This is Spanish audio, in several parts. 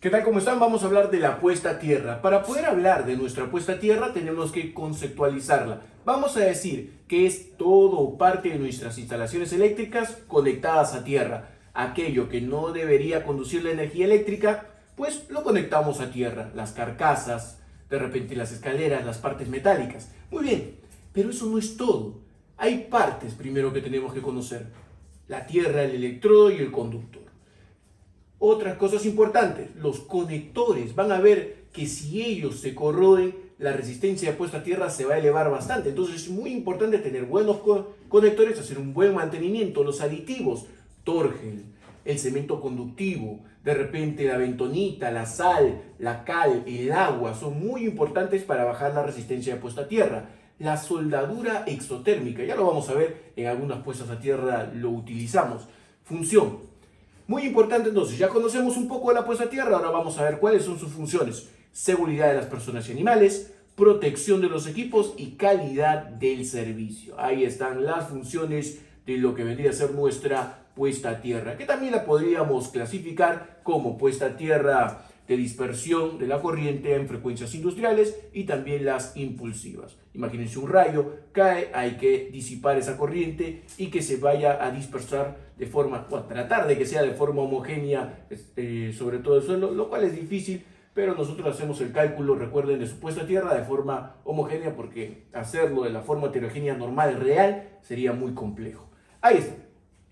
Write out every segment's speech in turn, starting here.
¿Qué tal? ¿Cómo están? Vamos a hablar de la puesta a tierra. Para poder hablar de nuestra puesta a tierra tenemos que conceptualizarla. Vamos a decir que es todo o parte de nuestras instalaciones eléctricas conectadas a tierra. Aquello que no debería conducir la energía eléctrica, pues lo conectamos a tierra. Las carcasas, de repente las escaleras, las partes metálicas. Muy bien, pero eso no es todo. Hay partes primero que tenemos que conocer. La tierra, el electrodo y el conductor. Otras cosas importantes, los conectores, van a ver que si ellos se corroen, la resistencia de puesta a tierra se va a elevar bastante. Entonces es muy importante tener buenos conectores, hacer un buen mantenimiento. Los aditivos, torgel, el cemento conductivo, de repente la bentonita, la sal, la cal, el agua, son muy importantes para bajar la resistencia de puesta a tierra. La soldadura exotérmica, ya lo vamos a ver, en algunas puestas a tierra lo utilizamos. Función. Muy importante entonces, ya conocemos un poco de la puesta a tierra, ahora vamos a ver cuáles son sus funciones. Seguridad de las personas y animales, protección de los equipos y calidad del servicio. Ahí están las funciones de lo que vendría a ser nuestra puesta a tierra, que también la podríamos clasificar como puesta a tierra de dispersión de la corriente en frecuencias industriales y también las impulsivas. Imagínense un rayo, cae, hay que disipar esa corriente y que se vaya a dispersar de forma, bueno, tratar de que sea de forma homogénea sobre todo el suelo, lo cual es difícil, pero nosotros hacemos el cálculo, recuerden, de su puesta a tierra de forma homogénea porque hacerlo de la forma heterogénea normal, real, sería muy complejo. Ahí está.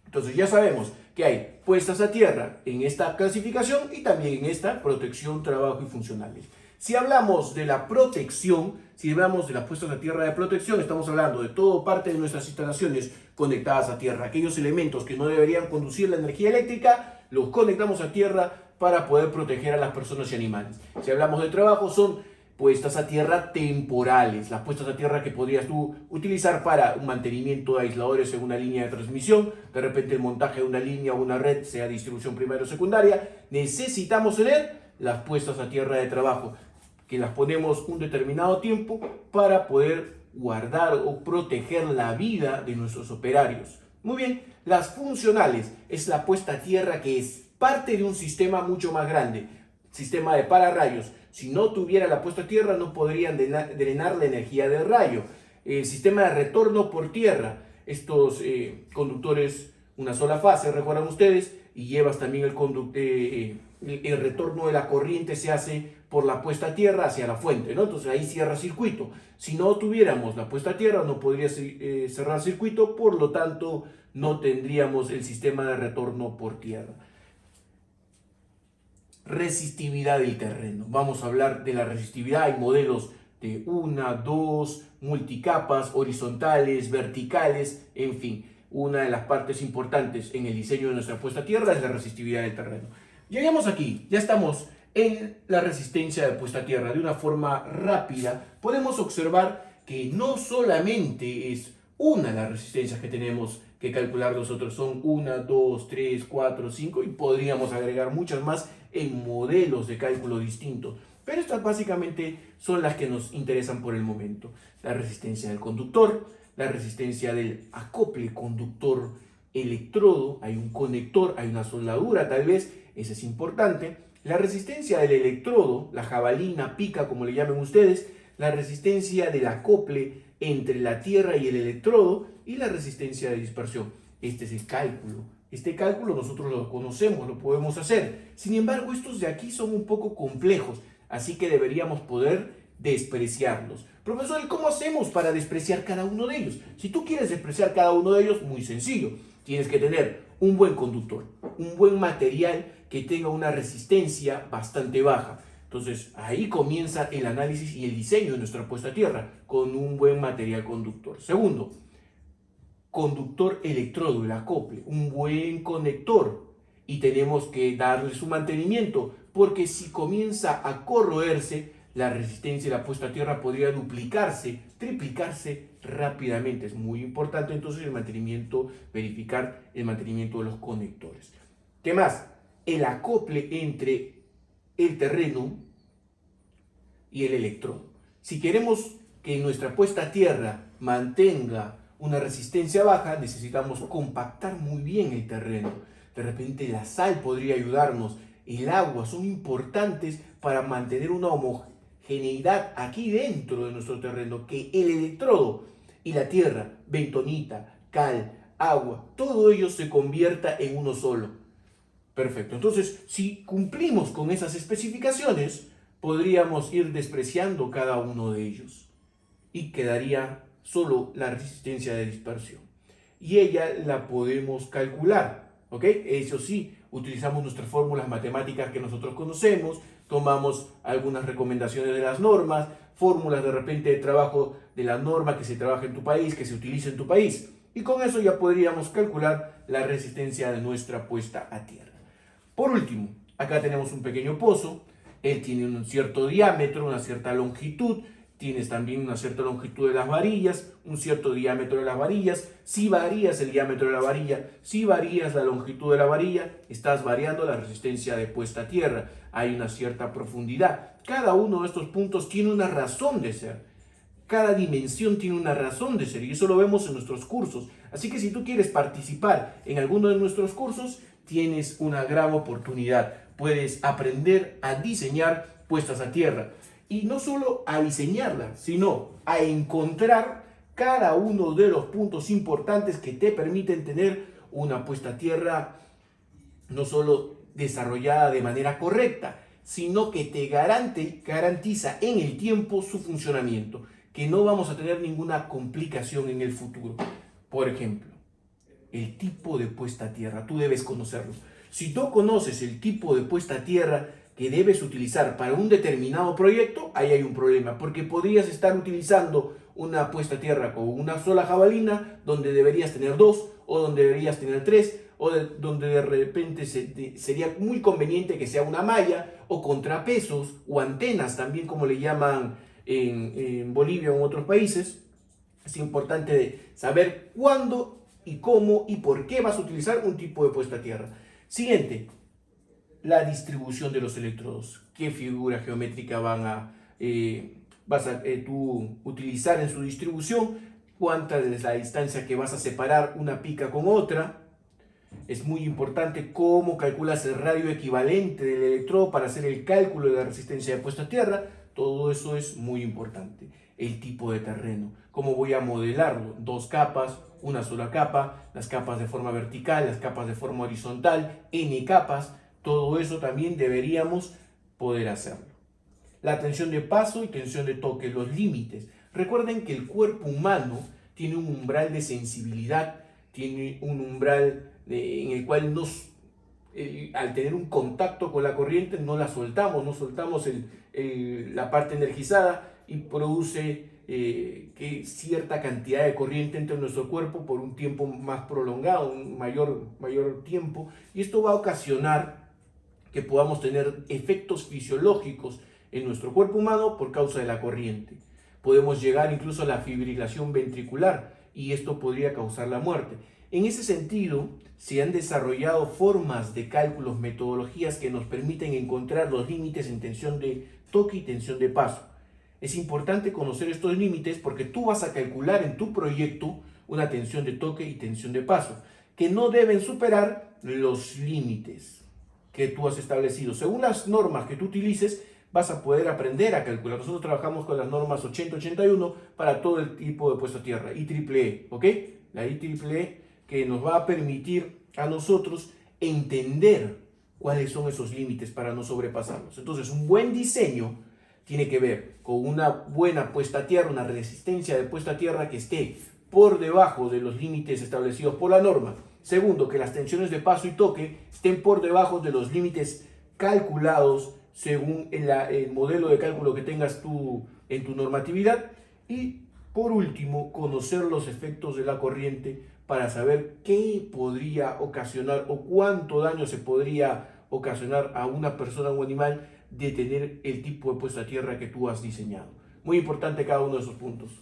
Entonces ya sabemos que hay puestas a tierra en esta clasificación y también en esta protección, trabajo y funcionales. Si hablamos de la protección, si hablamos de las puestas a tierra de protección, estamos hablando de todo parte de nuestras instalaciones conectadas a tierra. Aquellos elementos que no deberían conducir la energía eléctrica, los conectamos a tierra para poder proteger a las personas y animales. Si hablamos de trabajo, son puestas a tierra temporales, las puestas a tierra que podrías tú utilizar para un mantenimiento de aisladores en una línea de transmisión, de repente el montaje de una línea o una red, sea distribución primaria o secundaria. Necesitamos tener las puestas a tierra de trabajo, que las ponemos un determinado tiempo para poder guardar o proteger la vida de nuestros operarios. Muy bien, las funcionales es la puesta a tierra que es parte de un sistema mucho más grande, sistema de pararrayos. Si no tuviera la puesta a tierra, no podrían drenar la energía del rayo. El sistema de retorno por tierra, estos conductores, una sola fase, recuerdan ustedes, y llevas también el retorno de la corriente se hace por la puesta a tierra hacia la fuente, ¿no? Entonces ahí cierra circuito. Si no tuviéramos la puesta a tierra, no podría cerrar circuito, por lo tanto, no tendríamos el sistema de retorno por tierra. Resistividad del terreno. Vamos a hablar de la resistividad. Hay modelos de una, dos, multicapas, horizontales, verticales, en fin. Una de las partes importantes en el diseño de nuestra puesta a tierra es la resistividad del terreno. Llegamos aquí, ya estamos en la resistencia de puesta a tierra. De una forma rápida podemos observar que no solamente es una de las resistencias que tenemos que calcular nosotros, son 1, 2, 3, 4, 5 y podríamos agregar muchas más en modelos de cálculo distintos. Pero estas básicamente son las que nos interesan por el momento. La resistencia del conductor, la resistencia del acople conductor-electrodo, hay un conector, hay una soldadura tal vez, ese es importante. La resistencia del electrodo, la jabalina, pica como le llamen ustedes, la resistencia del acople entre la tierra y el electrodo y la resistencia de dispersión. Este es el cálculo. Este cálculo nosotros lo conocemos, lo podemos hacer. Sin embargo, estos de aquí son un poco complejos, así que deberíamos poder despreciarlos. Profesor, ¿y cómo hacemos para despreciar cada uno de ellos? Si tú quieres despreciar cada uno de ellos, muy sencillo. Tienes que tener un buen conductor, un buen material que tenga una resistencia bastante baja. Entonces, ahí comienza el análisis y el diseño de nuestra puesta a tierra, con un buen material conductor. Segundo, conductor electrodo, el acople, un buen conector. Y tenemos que darle su mantenimiento, porque si comienza a corroerse, la resistencia de la puesta a tierra podría duplicarse, triplicarse rápidamente. Es muy importante entonces el mantenimiento, verificar el mantenimiento de los conectores. ¿Qué más? El acople entre el terreno y el electrodo. Si queremos que nuestra puesta a tierra mantenga una resistencia baja, necesitamos compactar muy bien el terreno. De repente la sal podría ayudarnos el agua son importantes para mantener una homogeneidad aquí dentro de nuestro terreno, que el electrodo y la tierra, bentonita, cal, agua, todo ello se convierta en uno solo. Perfecto. Entonces, si cumplimos con esas especificaciones, podríamos ir despreciando cada uno de ellos y quedaría solo la resistencia de dispersión. Y ella la podemos calcular, ¿ok? Eso sí, utilizamos nuestras fórmulas matemáticas que nosotros conocemos, tomamos algunas recomendaciones de las normas, fórmulas de repente de trabajo de la norma que se trabaja en tu país, que se utiliza en tu país. Y con eso ya podríamos calcular la resistencia de nuestra puesta a tierra. Por último, acá tenemos un pequeño pozo. Él tiene un cierto diámetro, una cierta longitud. Tienes también una cierta longitud de las varillas, un cierto diámetro de las varillas. Si varías el diámetro de la varilla, si varías la longitud de la varilla, estás variando la resistencia de puesta a tierra. Hay una cierta profundidad. Cada uno de estos puntos tiene una razón de ser. Cada dimensión tiene una razón de ser y eso lo vemos en nuestros cursos. Así que si tú quieres participar en alguno de nuestros cursos, tienes una gran oportunidad. Puedes aprender a diseñar puestas a tierra. Y no solo a diseñarla, sino a encontrar cada uno de los puntos importantes que te permiten tener una puesta a tierra no solo desarrollada de manera correcta, sino que te garantiza en el tiempo su funcionamiento, que no vamos a tener ninguna complicación en el futuro. Por ejemplo, el tipo de puesta a tierra, tú debes conocerlo. Si tú conoces el tipo de puesta a tierra que debes utilizar para un determinado proyecto, ahí hay un problema, porque podrías estar utilizando una puesta a tierra con una sola jabalina, donde deberías tener dos, o donde deberías tener tres, o donde de repente sería muy conveniente que sea una malla, o contrapesos, o antenas, también como le llaman en Bolivia o en otros países. Es importante saber cuándo y cómo y por qué vas a utilizar un tipo de puesta a tierra. Siguiente, la distribución de los electrodos. ¿Qué figura geométrica vas a tú utilizar en su distribución? ¿Cuánta es la distancia que vas a separar una pica con otra? Es muy importante cómo calculas el radio equivalente del electrodo para hacer el cálculo de la resistencia de puesta a tierra. Todo eso es muy importante. El tipo de terreno, cómo voy a modelarlo, dos capas, una sola capa, las capas de forma vertical, las capas de forma horizontal, n capas, todo eso también deberíamos poder hacerlo. La tensión de paso y tensión de toque, los límites. Recuerden que el cuerpo humano tiene un umbral de sensibilidad, tiene un umbral en el cual al tener un contacto con la corriente no la soltamos, no soltamos la parte energizada y produce que cierta cantidad de corriente entre en nuestro cuerpo por un tiempo más prolongado, un mayor tiempo, y esto va a ocasionar que podamos tener efectos fisiológicos en nuestro cuerpo humano por causa de la corriente. Podemos llegar incluso a la fibrilación ventricular y esto podría causar la muerte. En ese sentido, se han desarrollado formas de cálculos, metodologías que nos permiten encontrar los límites en tensión de toque y tensión de paso. Es importante conocer estos límites porque tú vas a calcular en tu proyecto una tensión de toque y tensión de paso, que no deben superar los límites que tú has establecido. Según las normas que tú utilices, vas a poder aprender a calcular. Nosotros trabajamos con las normas 8081 para todo el tipo de puesta a tierra, IEEE, ¿ok? La IEEE que nos va a permitir a nosotros entender cuáles son esos límites para no sobrepasarlos. Entonces, un buen diseño tiene que ver con una buena puesta a tierra, una resistencia de puesta a tierra que esté por debajo de los límites establecidos por la norma. Segundo, que las tensiones de paso y toque estén por debajo de los límites calculados según el modelo de cálculo que tengas tú en tu normatividad. Y por último, conocer los efectos de la corriente para saber qué podría ocasionar o cuánto daño se podría ocasionar a una persona o animal de tener el tipo de puesta a tierra que tú has diseñado. Muy importante cada uno de esos puntos.